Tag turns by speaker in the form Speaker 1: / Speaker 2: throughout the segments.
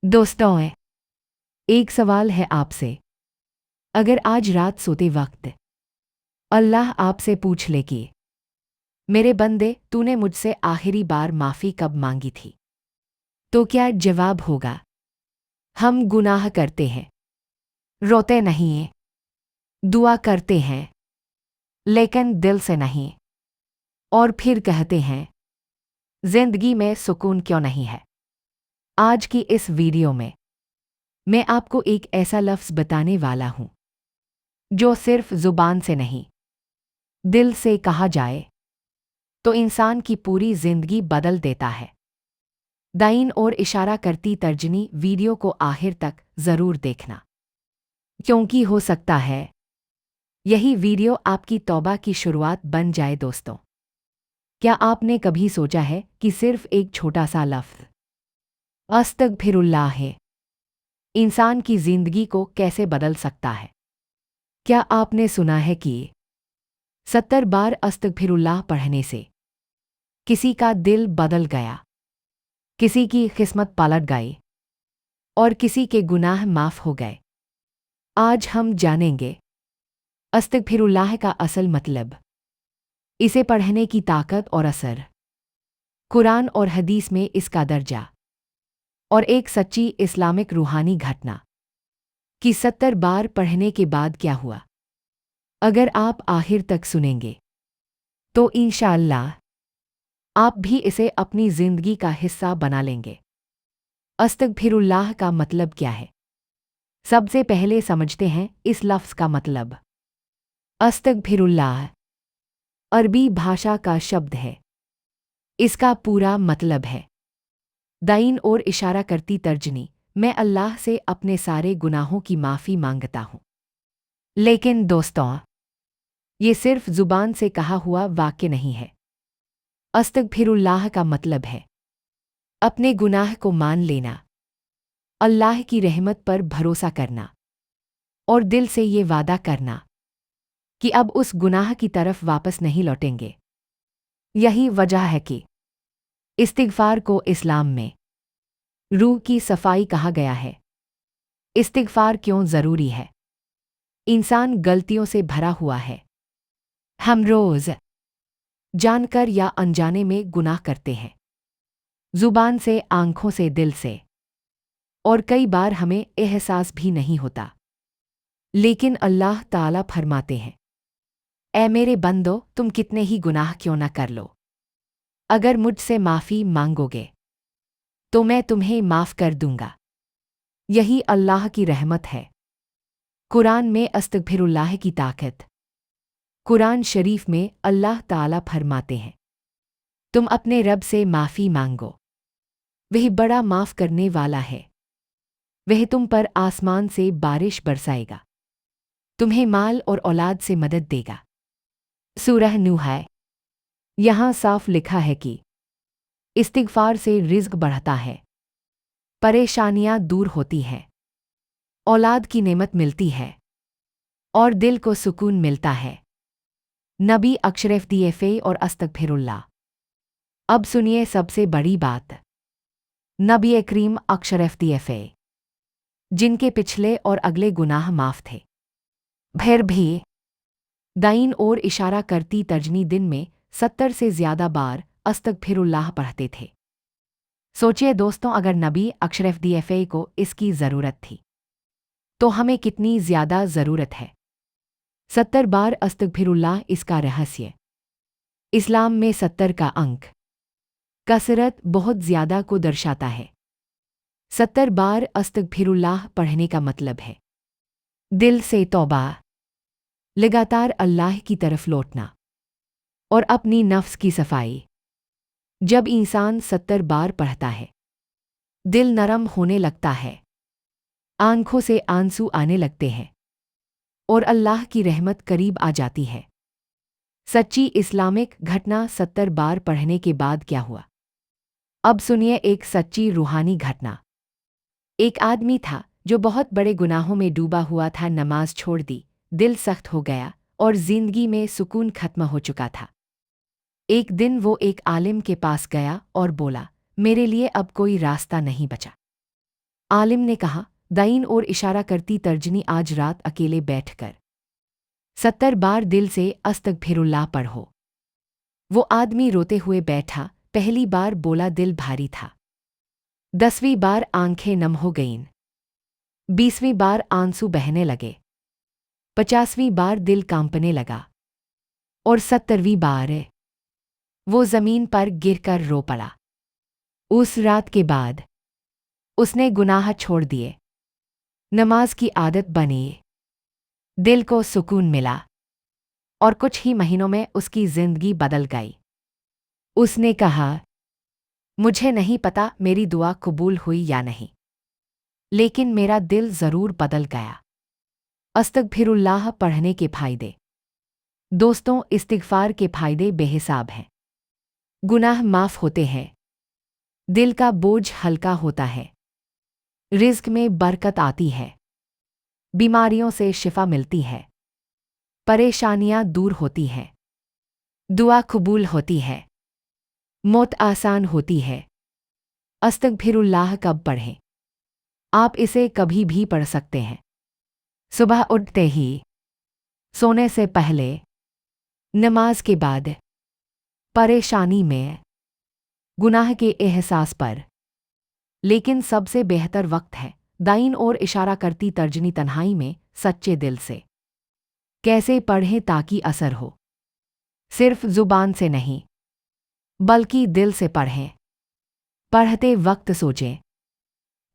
Speaker 1: दोस्तों, एक सवाल है आपसे। अगर आज रात सोते वक्त अल्लाह आपसे पूछ ले कि मेरे बंदे, तूने मुझसे आखिरी बार माफ़ी कब मांगी थी, तो क्या जवाब होगा? हम गुनाह करते हैं, रोते नहीं हैं, दुआ करते हैं, लेकिन दिल से नहीं, और फिर कहते हैं, जिंदगी में सुकून क्यों नहीं है? आज की इस वीडियो में मैं आपको एक ऐसा लफ्ज़ बताने वाला हूं जो सिर्फ ज़ुबान से नहीं, दिल से कहा जाए तो इंसान की पूरी जिंदगी बदल देता है। दाईं और इशारा करती तर्जनी वीडियो को आखिर तक ज़रूर देखना, क्योंकि हो सकता है यही वीडियो आपकी तौबा की शुरुआत बन जाए। दोस्तों, क्या आपने कभी सोचा है कि सिर्फ एक छोटा सा लफ्ज़ अस्तगफिरुल्लाह है इंसान की जिंदगी को कैसे बदल सकता है? क्या आपने सुना है कि 70 बार अस्तगफिरुल्लाह पढ़ने से किसी का दिल बदल गया, किसी की किस्मत पलट गई और किसी के गुनाह माफ़ हो गए? आज हम जानेंगे अस्तगफिरुल्लाह का असल मतलब, इसे पढ़ने की ताकत और असर, कुरान और हदीस में इसका दर्जा, और एक सच्ची इस्लामिक रूहानी घटना कि 70 बार पढ़ने के बाद क्या हुआ। अगर आप आखिर तक सुनेंगे तो इंशाअल्लाह आप भी इसे अपनी जिंदगी का हिस्सा बना लेंगे। अस्तगफिरुल्लाह का मतलब क्या है? सबसे पहले समझते हैं इस लफ्ज़ का मतलब। अस्तगफिरुल्लाह अरबी भाषा का शब्द है। इसका पूरा मतलब है दाईं और इशारा करती तर्जनी, मैं अल्लाह से अपने सारे गुनाहों की माफ़ी मांगता हूँ। लेकिन दोस्तों, ये सिर्फ ज़ुबान से कहा हुआ वाक्य नहीं है। अस्तगफिरुल्लाह का मतलब है अपने गुनाह को मान लेना, अल्लाह की रहमत पर भरोसा करना और दिल से ये वादा करना कि अब उस गुनाह की तरफ वापस नहीं लौटेंगे। यही वजह है कि इस्तिग़फ़ार को इस्लाम में रूह की सफाई कहा गया है। इस्तिग़फ़ार क्यों ज़रूरी है? इंसान गलतियों से भरा हुआ है। हम रोज़ जानकर या अनजाने में गुनाह करते हैं, ज़ुबान से, आँखों से, दिल से, और कई बार हमें एहसास भी नहीं होता। लेकिन अल्लाह ताला फरमाते हैं, ऐ मेरे बंदो, तुम कितने ही गुनाह क्यों न कर लो, अगर मुझसे माफ़ी मांगोगे तो मैं तुम्हें माफ़ कर दूंगा। यही अल्लाह की रहमत है। कुरान में अस्तगफिरुल्लाह की ताकत। कुरान शरीफ में अल्लाह ताला फरमाते हैं, तुम अपने रब से माफ़ी मांगो, वह बड़ा माफ़ करने वाला है। वह तुम पर आसमान से बारिश बरसाएगा, तुम्हें माल और औलाद से मदद देगा। सूरह नूह है। यहाँ साफ लिखा है कि इस्तिग़फ़ार से रिज़्क़ बढ़ता है, परेशानियाँ दूर होती हैं, औलाद की नेमत मिलती है और दिल को सुकून मिलता है। नबी अशरफ़ और अस्तगफिरुल्लाह। अब सुनिए सबसे बड़ी बात। नबी करीम अशरफ़, जिनके पिछले और अगले गुनाह माफ़ थे, फिर भी दाईं और इशारा करती तर्जनी दिन में 70 से ज़्यादा बार अस्तगफिरुल्लाह पढ़ते थे। सोचिए दोस्तों, अगर नबी अशरफ़ को इसकी ज़रूरत थी तो हमें कितनी ज़्यादा ज़रूरत है। 70 बार अस्तगफिरुल्लाह। इसका रहस्य, इस्लाम में 70 का अंक कसरत बहुत ज़्यादा को दर्शाता है। 70 बार अस्तगफिरुल्लाह पढ़ने का मतलब है दिल से तौबा, लगातार अल्लाह की तरफ लौटना और अपनी नफ्स की सफाई। जब इंसान 70 बार पढ़ता है, दिल नरम होने लगता है, आंखों से आंसू आने लगते हैं और अल्लाह की रहमत करीब आ जाती है। सच्ची इस्लामिक घटना। 70 बार पढ़ने के बाद क्या हुआ? अब सुनिए एक सच्ची रूहानी घटना। एक आदमी था जो बहुत बड़े गुनाहों में डूबा हुआ था। नमाज छोड़ दी, दिल सख्त हो गया और जिंदगी में सुकून खत्म हो चुका था। एक दिन वो एक आलिम के पास गया और बोला, मेरे लिए अब कोई रास्ता नहीं बचा। आलिम ने कहा, दाइन और इशारा करती तर्जनी आज रात अकेले बैठकर 70 बार दिल से अस्तगफिरुल्लाह पढ़ो। वो आदमी रोते हुए बैठा, पहली बार बोला दिल भारी था। 10वीं बार आंखें नम हो गईं। 20वीं बार आंसू बहने लगे। 50वीं बार दिल कांपने लगा। और 70वीं बार वो जमीन पर गिरकर रो पड़ा। उस रात के बाद उसने गुनाह छोड़ दिए, नमाज की आदत बनी, दिल को सुकून मिला और कुछ ही महीनों में उसकी जिंदगी बदल गई। उसने कहा, मुझे नहीं पता मेरी दुआ कबूल हुई या नहीं, लेकिन मेरा दिल जरूर बदल गया। अस्तगफिरुल्लाह पढ़ने के फायदे। दोस्तों, इस्तिगफार के फायदे बेहिसाब हैं। गुनाह माफ होते हैं, दिल का बोझ हल्का होता है, रिज़्क में बरकत आती है, बीमारियों से शिफा मिलती है, परेशानियां दूर होती हैं, दुआ कबूल होती है, मौत आसान होती है। अस्तगफिरुल्लाह कब पढ़ें? आप इसे कभी भी पढ़ सकते हैं, सुबह उठते ही, सोने से पहले, नमाज के बाद, परेशानी में, गुनाह के एहसास पर। लेकिन सबसे बेहतर वक्त है दाइन और इशारा करती तर्जनी तन्हाई में, सच्चे दिल से। कैसे पढ़ें ताकि असर हो? सिर्फ जुबान से नहीं, बल्कि दिल से पढ़ें। पढ़ते वक्त सोचें,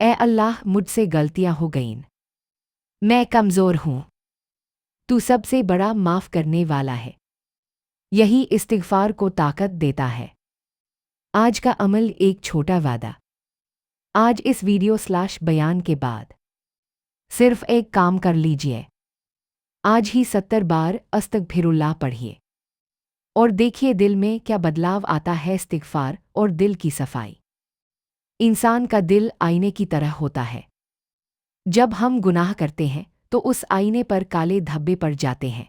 Speaker 1: ए अल्लाह, मुझसे गलतियां हो गईं, मैं कमज़ोर हूं, तू सबसे बड़ा माफ़ करने वाला है। यही इस्तिगफार को ताकत देता है। आज का अमल, एक छोटा वादा। आज इस वीडियो/बयान के बाद सिर्फ एक काम कर लीजिए। आज ही 70 बार अस्तगफिरुल्लाह पढ़िए और देखिए दिल में क्या बदलाव आता है। इस्तिगफार और दिल की सफाई। इंसान का दिल आईने की तरह होता है। जब हम गुनाह करते हैं तो उस आईने पर काले धब्बे पड़ जाते हैं।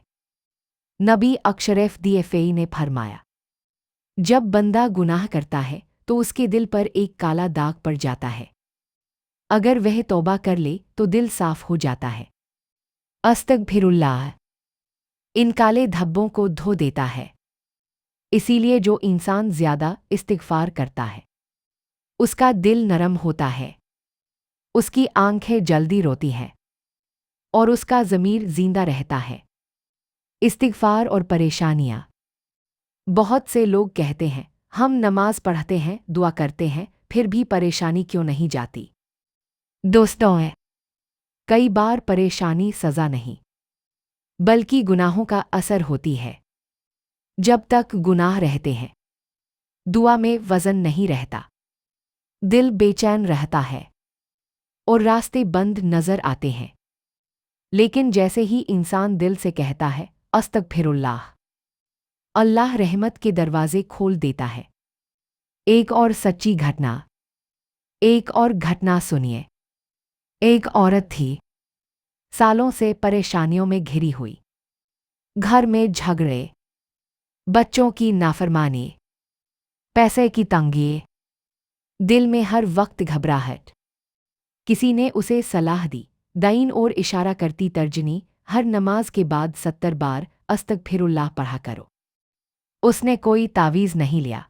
Speaker 1: नबी अशरफ दफ़ई ने फरमाया, जब बंदा गुनाह करता है तो उसके दिल पर एक काला दाग पड़ जाता है। अगर वह तौबा कर ले तो दिल साफ हो जाता है। अस्तगफिरुल्लाह इन काले धब्बों को धो देता है। इसीलिए जो इंसान ज्यादा इस्तिगफार करता है, उसका दिल नरम होता है, उसकी आंखें जल्दी रोती हैं और उसका ज़मीर जिंदा रहता है। इस्तिगफार और परेशानियां। बहुत से लोग कहते हैं, हम नमाज पढ़ते हैं, दुआ करते हैं, फिर भी परेशानी क्यों नहीं जाती? दोस्तों, कई बार परेशानी सज़ा नहीं, बल्कि गुनाहों का असर होती है। जब तक गुनाह रहते हैं, दुआ में वज़न नहीं रहता, दिल बेचैन रहता है और रास्ते बंद नज़र आते हैं। लेकिन जैसे ही इंसान दिल से कहता है अस्तगफिरुल्लाह, अल्लाह रहमत के दरवाजे खोल देता है। एक और सच्ची घटना। एक और घटना सुनिए। एक औरत थी, सालों से परेशानियों में घिरी हुई। घर में झगड़े, बच्चों की नाफरमानी, पैसे की तंगी, दिल में हर वक्त घबराहट। किसी ने उसे सलाह दी, दाइन और इशारा करती तर्जनी हर नमाज के बाद 70 बार अस्तगफिरुल्लाह पढ़ा करो। उसने कोई तावीज़ नहीं लिया,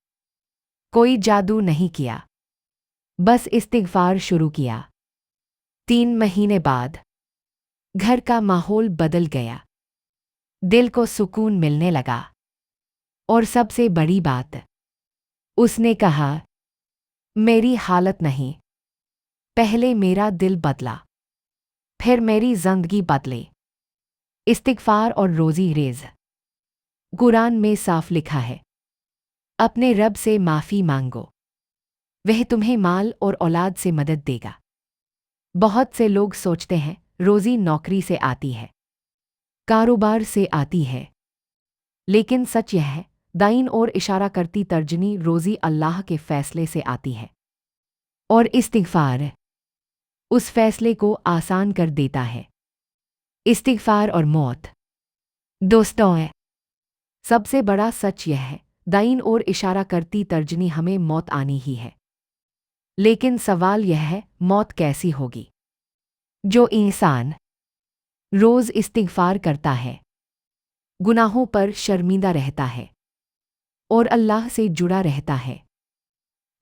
Speaker 1: कोई जादू नहीं किया, बस इस्तिगफार शुरू किया। 3 महीने बाद घर का माहौल बदल गया, दिल को सुकून मिलने लगा और सबसे बड़ी बात, उसने कहा, मेरी हालत नहीं, पहले मेरा दिल बदला, फिर मेरी जिंदगी बदले। इस्तिगफार और रोज़ी रेज़। कुरान में साफ लिखा है, अपने रब से माफ़ी मांगो, वह तुम्हें माल और औलाद से मदद देगा। बहुत से लोग सोचते हैं रोज़ी नौकरी से आती है, कारोबार से आती है, लेकिन सच यह है, दाइन और इशारा करती तर्जनी रोज़ी अल्लाह के फ़ैसले से आती है और इस्तिगफार उस फैसले को आसान कर देता है। इस्तिगफार और मौत। दोस्तों, सबसे बड़ा सच यह है, दाइन और इशारा करती तर्जनी हमें मौत आनी ही है, लेकिन सवाल यह है, मौत कैसी होगी? जो इंसान रोज इस्तिग़फ़ार करता है, गुनाहों पर शर्मिंदा रहता है और अल्लाह से जुड़ा रहता है,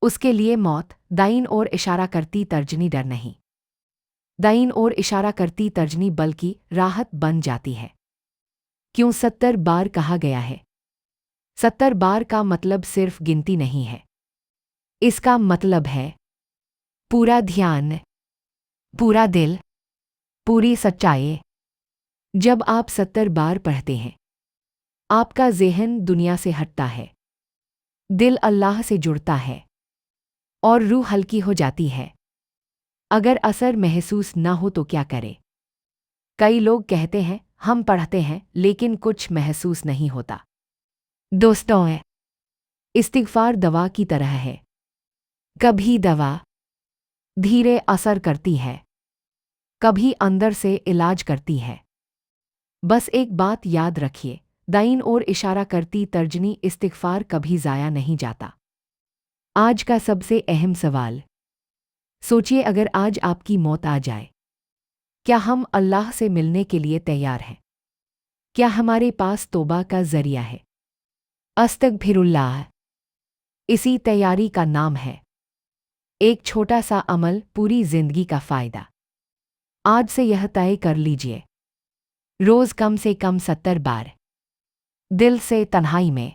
Speaker 1: उसके लिए मौत दाइन और इशारा करती तर्जनी डर नहीं, दाइन और इशारा करती तर्जनी बल्कि राहत बन जाती है। क्यों 70 बार कहा गया है? 70 बार का मतलब सिर्फ गिनती नहीं है। इसका मतलब है पूरा ध्यान, पूरा दिल, पूरी सच्चाई। जब आप 70 बार पढ़ते हैं, आपका ज़हन दुनिया से हटता है, दिल अल्लाह से जुड़ता है और रूह हल्की हो जाती है। अगर असर महसूस न हो तो क्या करें? कई लोग कहते हैं हम पढ़ते हैं लेकिन कुछ महसूस नहीं होता। दोस्तों, इस्तिग़फ़ार दवा की तरह है। कभी दवा धीरे असर करती है, कभी अंदर से इलाज करती है। बस एक बात याद रखिए, दाइन और इशारा करती तर्जनी इस्तिग़फ़ार कभी ज़ाया नहीं जाता। आज का सबसे अहम सवाल, सोचिए अगर आज आपकी मौत आ जाए, क्या हम अल्लाह से मिलने के लिए तैयार हैं? क्या हमारे पास तौबा का ज़रिया है? अस्तगफिरुल्लाह इसी तैयारी का नाम है। एक छोटा सा अमल, पूरी जिंदगी का फ़ायदा। आज से यह तय कर लीजिए, रोज़ कम से कम 70 बार दिल से तन्हाई में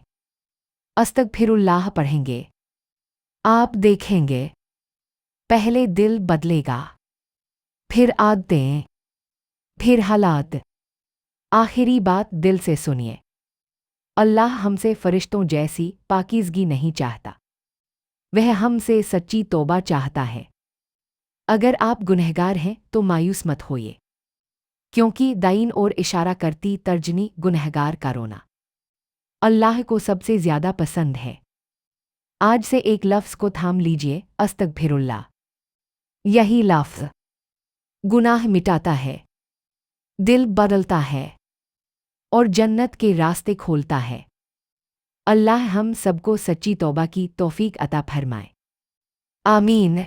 Speaker 1: अस्तगफिरुल्लाह पढ़ेंगे। आप देखेंगे, पहले दिल बदलेगा, फिर आदतें, फिर हालात। आखिरी बात दिल से सुनिए, अल्लाह हमसे फरिश्तों जैसी पाकीज़गी नहीं चाहता, वह हमसे सच्ची तौबा चाहता है। अगर आप गुनहगार हैं तो मायूस मत होइए, क्योंकि दाइन और इशारा करती तर्जनी गुनहगार का रोना अल्लाह को सबसे ज़्यादा पसंद है। आज से एक लफ्ज़ को थाम लीजिए, अस्तगफिरुल्लाह। यही लफ्ज़ गुनाह मिटाता है, दिल बदलता है और जन्नत के रास्ते खोलता है। अल्लाह हम सबको सच्ची तौबा की तौफीक अता फरमाए। आमीन।